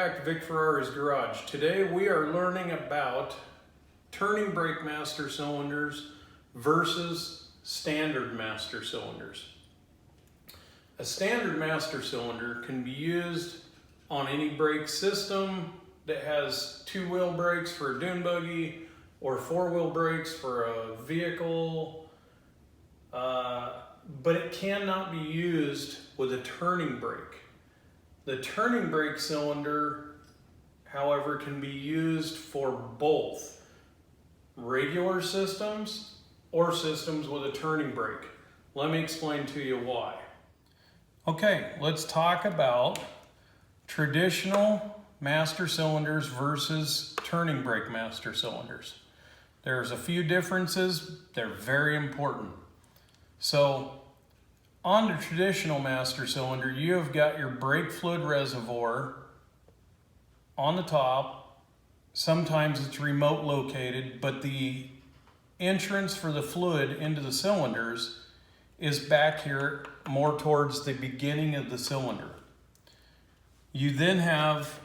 back to Vic Ferrari's Garage. Today we are learning about turning brake master cylinders versus standard master cylinders. A standard master cylinder can be used on any brake system that has two-wheel brakes for a dune buggy or four-wheel brakes for a vehicle, but it cannot be used with a turning brake. The turning brake cylinder, however, can be used for both regular systems or systems with a turning brake. Let me explain to you why. Okay, let's talk about traditional master cylinders versus turning brake master cylinders. There's a few differences. They're very important. So, on the traditional master cylinder, you have got your brake fluid reservoir on the top. Sometimes it's remote located, but the entrance for the fluid into the cylinders is back here more towards the beginning of the cylinder. You then have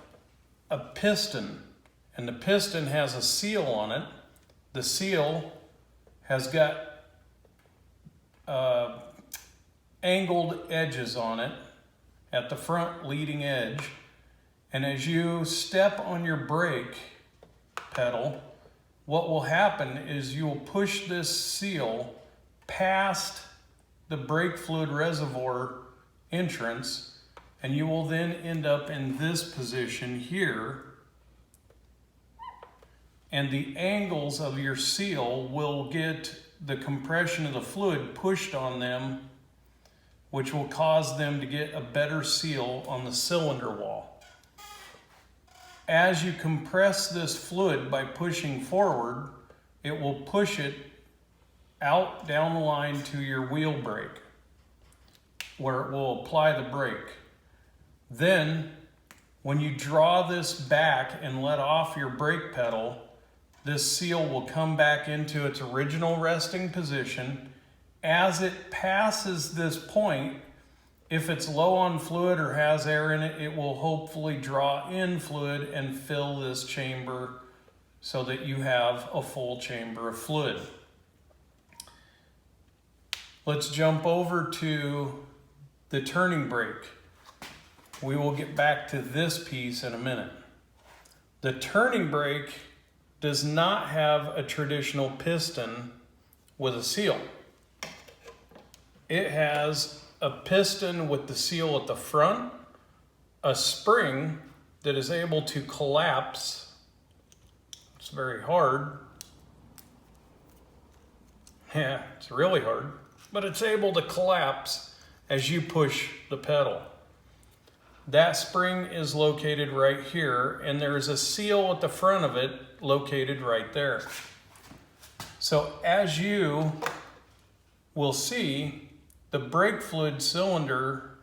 a piston, and the piston has a seal on it. The seal has got angled edges on it at the front leading edge, and as you step on your brake pedal, what will happen is you will push this seal past the brake fluid reservoir entrance, and you will then end up in this position here, and the angles of your seal will get the compression of the fluid pushed on them, which will cause them to get a better seal on the cylinder wall. As you compress this fluid by pushing forward, it will push it out down the line to your wheel brake, where it will apply the brake. Then, when you draw this back and let off your brake pedal, this seal will come back into its original resting position. As it passes this point, if it's low on fluid or has air in it, it will hopefully draw in fluid and fill this chamber so that you have a full chamber of fluid. Let's jump over to the turning brake. We will get back to this piece in a minute. The turning brake does not have a traditional piston with a seal. It has a piston with the seal at the front, a spring that is able to collapse. It's very hard. Yeah, it's really hard, but it's able to collapse as you push the pedal. That spring is located right here, and there's a seal at the front of it located right there. So as you will see, the brake fluid cylinder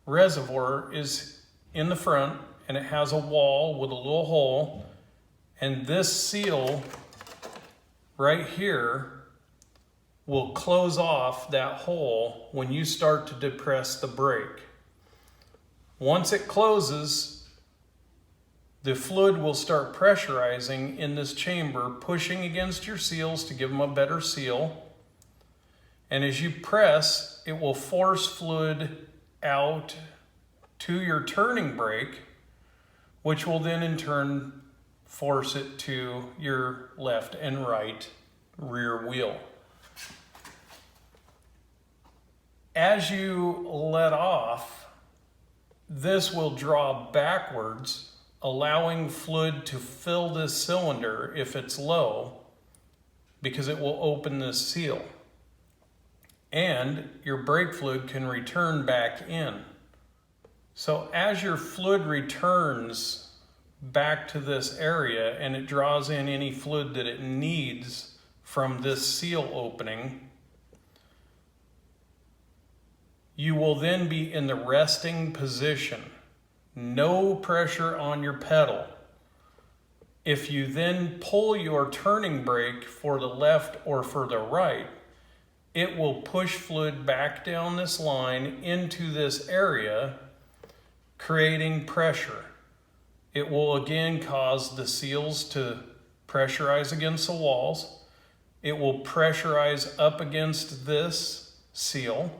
reservoir is in the front, and it has a wall with a little hole, and this seal right here will close off that hole when you start to depress the brake. Once it closes, the fluid will start pressurizing in this chamber, pushing against your seals to give them a better seal. And as you press, it will force fluid out to your turning brake, which will then in turn force it to your left and right rear wheel. As you let off, this will draw backwards, allowing fluid to fill this cylinder if it's low, because it will open this seal. And your brake fluid can return back in. So as your fluid returns back to this area and it draws in any fluid that it needs from this seal opening, you will then be in the resting position. No pressure on your pedal. If you then pull your turning brake for the left or for the right, it will push fluid back down this line into this area, creating pressure. it will again cause the seals to pressurize against the walls. It will pressurize up against this seal,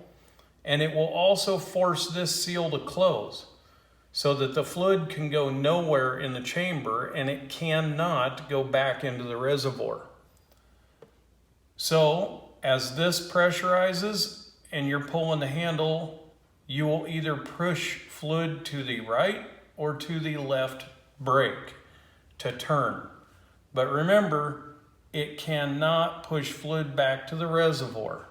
and it will also force this seal to close so that the fluid can go nowhere in the chamber and it cannot go back into the reservoir. So as this pressurizes and you're pulling the handle, you will either push fluid to the right or to the left brake to turn. But remember, it cannot push fluid back to the reservoir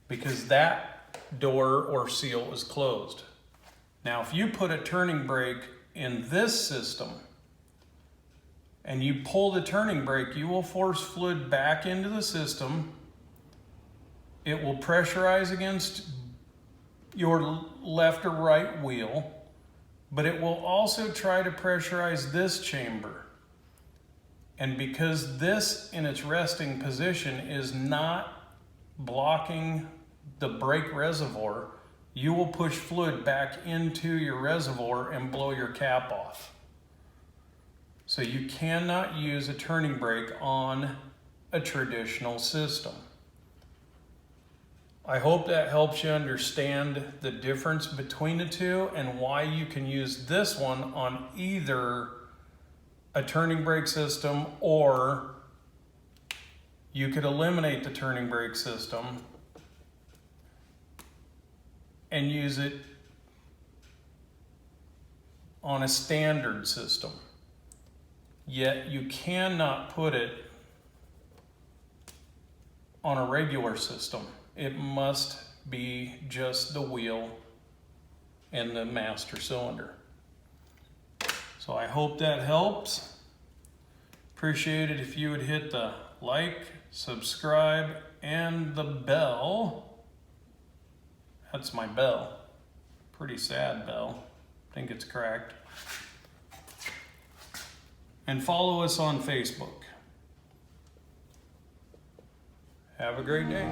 because that door or seal is closed. Now, if you put a turning brake in this system and you pull the turning brake, you will force fluid back into the system. It will pressurize against your left or right wheel, but it will also try to pressurize this chamber. And because this in its resting position is not blocking the brake reservoir, you will push fluid back into your reservoir and blow your cap off. So you cannot use a turning brake on a traditional system. I hope that helps you understand the difference between the two and why you can use this one on either a turning brake system, or you could eliminate the turning brake system and use it on a standard system. Yet you cannot put it on a regular system. It must be just the wheel and the master cylinder. So I hope that helps. Appreciate it if you would hit the like, subscribe, and the bell. That's my bell. Pretty sad bell. I think it's cracked. And follow us on Facebook. Have a great day.